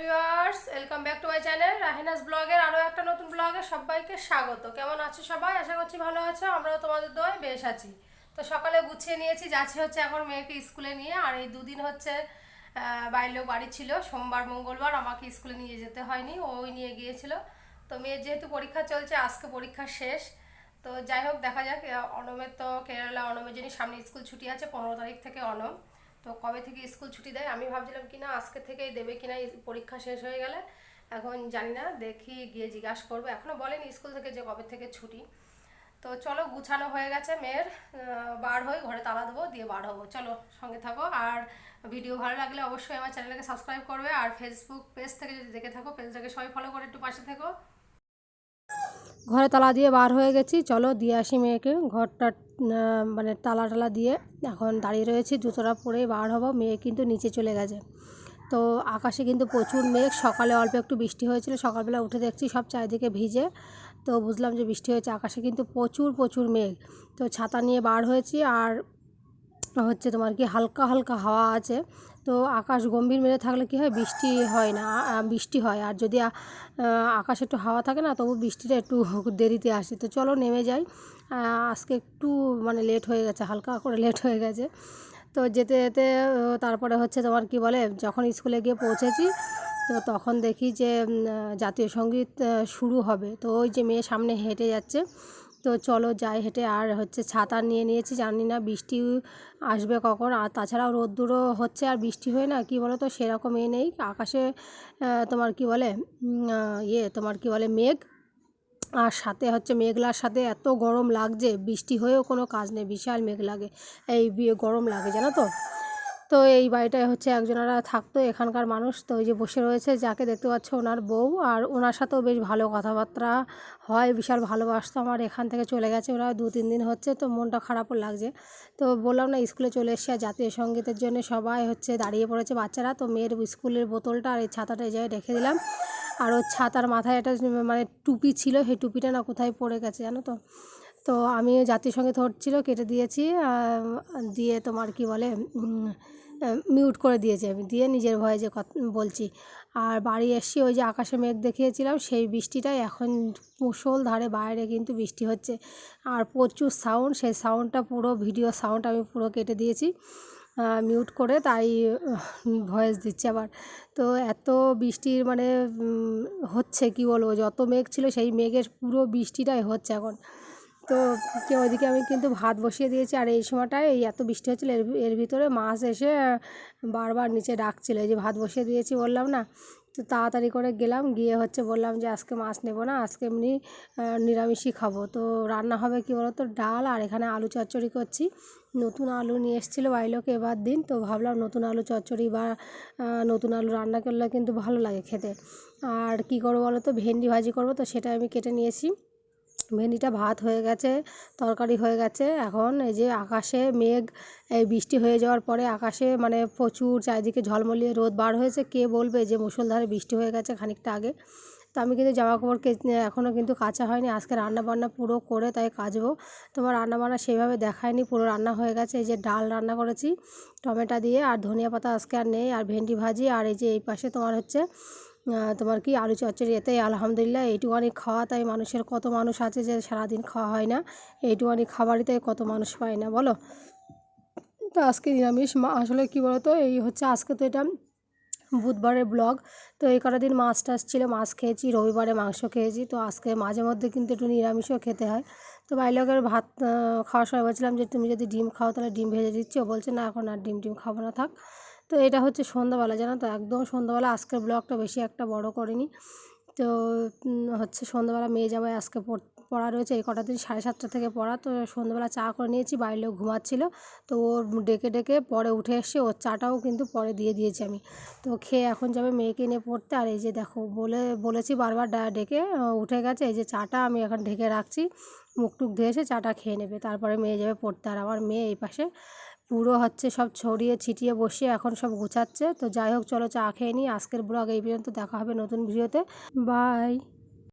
Viewers, welcome back to my channel রাহিনাস ব্লগের আরও একটা নতুন ব্লগে সবাইকে স্বাগত। কেমন আছো সবাই? আশা করছি ভালো আছো। আমরাও তোমাদের দোয়ায় বেশ আছি। তো সকালে গুছিয়ে নিয়েছি, যাচ্ছি হচ্ছে এখন মেয়েকে স্কুলে নিয়ে। আর এই দুদিন হচ্ছে বাইরের লোক বাড়ি ছিল, সোমবার মঙ্গলবার আমাকে স্কুলে নিয়ে যেতে হয়নি, ওই নিয়ে গিয়েছিল। তো মেয়ের যেহেতু পরীক্ষা চলছে, আজকে পরীক্ষা শেষ। তো যাই হোক, দেখা যাক। অনমের তো কেরালা অনমের জন্য সামনে স্কুল ছুটি আছে, 15 তারিখ থেকে অনম। তো কবে থেকে স্কুল ছুটি দেয় আমি ভাবছিলাম কিনা আজকে থেকেই দেবে কিনা, পরীক্ষা শেষ হয়ে গেলে। এখন জানি না, দেখি গিয়ে জিজ্ঞাসা করবো। এখনও বলেনি স্কুল থেকে যে কবে থেকে ছুটি। তো চলো, গুছানো হয়ে গেছে মেয়ের, বার হই, ঘরে তালা দেবো, দিয়ে বার হবো। চলো সঙ্গে থাকো। আর ভিডিও ভালো লাগলে অবশ্যই আমার চ্যানেলকে সাবস্ক্রাইব করবে। আর ফেসবুক পেজ থেকে যদি দেখে থাকো, পেজটাকে সবাই ফলো করে একটু পাশে থেকো। ঘরে তালা দিয়ে বার হয়ে গেছি, চলো দিয়ে আসি মেয়েকে। ঘরটা মানে তালা টালা দিয়ে এখন দাঁড়িয়ে রয়েছি, জুতোটা পরে বার হবো। মেয়ে কিন্তু নিচে চলে গেছে। তো আকাশে কিন্তু প্রচুর মেঘ। সকালে অল্প একটু বৃষ্টি হয়েছিল, সকালবেলা উঠে দেখছি সব চারিদিকে ভিজে। তো বুঝলাম যে বৃষ্টি হয়েছে। আকাশে কিন্তু প্রচুর প্রচুর মেঘ। তো ছাতা নিয়ে বার হয়েছি। আর হচ্ছে তোমার কি হালকা হালকা হাওয়া আছে। তো আকাশ গম্ভীর মেরে থাকলে কি হয়, বৃষ্টি হয় না, বৃষ্টি হয়। আর যদি আকাশে একটু হাওয়া থাকে না, তবু বৃষ্টিটা একটু দেরিতে আসে। তো চলো নেমে যাই। আজকে একটু মানে লেট হয়ে গেছে, হালকা করে লেট হয়ে গেছে। তো যেতে যেতে তারপরে হচ্ছে তোমার কি বলে, যখন স্কুলে গিয়ে পৌঁছেছি, তো তখন দেখি যে জাতীয় সঙ্গীত শুরু হবে। তো ওই যে মেয়ে সামনে হেঁটে যাচ্ছে। তো চলো যাই হেঁটে। আর হচ্ছে ছাতা নিয়ে নিয়েছি, জানি না বৃষ্টি আসবে কখন। আর তাছাড়াও রোদ্দুরও হচ্ছে, আর বৃষ্টি হয় না, কি বলো তো, সেরকম নেই আকাশে। তোমার কি বলে তোমার কি বলে মেঘ। আর সাথে হচ্ছে মেঘলার সাথে এত গরম লাগছে, বৃষ্টি হয়েও কোনো কাজ নেই, বিশাল মেঘ লাগে, এই গরম লাগে, জানো তো। তো এই বাড়িটায় হচ্ছে একজনেরা থাকতো এখানকার মানুষ। তো ওই যে বসে রয়েছে, যাকে দেখতে পাচ্ছ ওনার বউ। আর ওনার সাথেও বেশ ভালো কথাবার্তা হয়, বিশাল ভালোবাসতো। আমার এখান থেকে চলে গেছে ওরা 2-3 দিন হচ্ছে, তো মনটা খারাপও লাগছে। তো বললাম না, স্কুলে চলে এসেছি। আর জাতীয় সঙ্গীতের জন্য সবাই হচ্ছে দাঁড়িয়ে পড়েছে বাচ্চারা। তো মেয়ের স্কুলের বোতলটা আর এই ছাতাটা এই জায়গায় রেখে দিলাম। আর ওর ছাতার মাথায় একটা মানে টুপি ছিল, সেই টুপিটা না কোথায় পড়ে গেছে জানো তো। তো আমি জাতীয় সঙ্গীত হচ্ছিল, কেটে দিয়েছি। দিয়ে তোমার কি বলে মিউট করে দিয়েছি আমি, দিয়ে নিজের ভয়ে যে কথা বলছি। আর বাড়ি এসেছি, ওই যে আকাশে মেঘ দেখিয়েছিলাম, সেই বৃষ্টিটাই এখন মুষলধারে বাইরে কিন্তু বৃষ্টি হচ্ছে। আর প্রচুর সাউন্ড, সেই সাউন্ডটা পুরো ভিডিও সাউন্ড আমি পুরো কেটে দিয়েছি মিউট করে, তাই ভয়েস দিচ্ছি আবার। তো এত বৃষ্টির মানে হচ্ছে, কি বলবো, যত মেঘ ছিল সেই মেঘের পুরো বৃষ্টিটাই হচ্ছে এখন। তো ওইদিকে আমি কিন্তু ভাত বসিয়ে দিয়েছি। আর এই সময়টায় এই এত বৃষ্টি হচ্ছিলো, এর ভিতরে মাছ এসে বারবার নিচে ডাকছিল। এই যে ভাত বসিয়ে দিয়েছি বললাম না, তো তাড়াতাড়ি করে গেলাম, গিয়ে হচ্ছে বললাম যে আজকে মাছ নেব না, আজকে এমনি নিরামিষই খাবো। তো রান্না হবে কি বলো তো, ডাল, আর এখানে আলু চচ্চড়ি করছি। নতুন আলু নিয়ে এসেছিলো বাইলোকে এবার দিন, তো ভাবলাম নতুন আলু চচ্চড়ি বা নতুন আলু রান্না করলে কিন্তু ভালো লাগে খেতে। আর কি করবো বলো তো, ভেন্ডি ভাজি করবো, তো সেটা আমি কেটে নিয়েছি। ভেন্ডিটা ভাত হয়ে গেছে, তরকারি হয়ে গেছে। এখন এই যে আকাশে মেঘ, এই বৃষ্টি হয়ে যাওয়ার পরে আকাশে মানে প্রচুর চারিদিকে ঝলমলিয়ে রোদ বার হয়েছে। কে বলবে যে মুষলধারে বৃষ্টি হয়ে গেছে খানিকটা আগে। তো আমি কিন্তু জামাকাপড় এখনও কিন্তু কাচা হয়নি, আজকে রান্না বান্না পুরো করে তাই কাচবো। তোমার রান্না বান্না সেভাবে দেখায়নি, পুরো রান্না হয়ে গেছে। এই যে ডাল রান্না করেছি টমেটো দিয়ে, আর ধনিয়া পাতা আজকে আর নেই, আর ভেন্ডি ভাজি। আর এই যে এই পাশে তোমার হচ্ছে তোমার কি আলু চচ্চড়ি। এতেই আলহামদুলিল্লাহ, এইটুখানি খাওয়া, তাই মানুষের কত মানুষ আছে যে সারাদিন খাওয়া হয় না, এইটুখানি খাবারই তাই কত মানুষ পায় না বলো। তো আজকে নিরামিষ। আসলে কী বলো তো, এই হচ্ছে আজকে তো এটা বুধবারের ব্লগ। তো এই কটা দিন মাছ টাছ ছিল, মাছ খেয়েছি, রবিবারে মাংস খেয়েছি। তো আজকে মাঝে মধ্যে কিন্তু একটু নিরামিষও খেতে হয়। তো বাইলকের ভাত খাওয়ার সময় বলছিলাম যে তুমি যদি ডিম খাও তাহলে ডিম ভেজে দিচ্ছি, ও বলছে না এখন আর ডিম খাবো না, থাক। তো এটা হচ্ছে সন্ধ্যাবেলা, জানো তো, একদম সন্ধ্যাবেলা। আজকের ব্লগটা বেশি একটা বড় করিনি। তো হচ্ছে সন্ধ্যাবেলা মেয়ে জামাই আজকে পড়া রয়েছে, এই কটা দিন 7:30 থেকে পড়া। তো সন্ধ্যাবেলা চা করে নিয়েছি, বাইরের লোক ঘুমাচ্ছিল। তো ওর ডেকে ডেকে পরে উঠে এসে ওর চাটাও কিন্তু পরে দিয়ে দিয়েছি আমি। তো খেয়ে এখন যাবে মেয়েকে নিয়ে পড়তে। আর এই যে দেখো, বলেছি বারবার ডেকে উঠে গেছে। এই যে চাটা আমি এখন ঢেকে রাখছি, মুখ টুক ধুয়ে এসে চাটা খেয়ে নেবে, তারপরে মেয়ে যাবে পড়তে। আর আমার মেয়ে এই পাশে পুরো হচ্ছে সব ছড়িয়ে ছিটিয়ে বসিয়ে এখন সব গুছাচ্ছে। তো যাই হোক, চলো চা খেয়ে নিই। আজকের ব্লগ এই পর্যন্ত, দেখা হবে নতুন ভিডিওতে। বাই।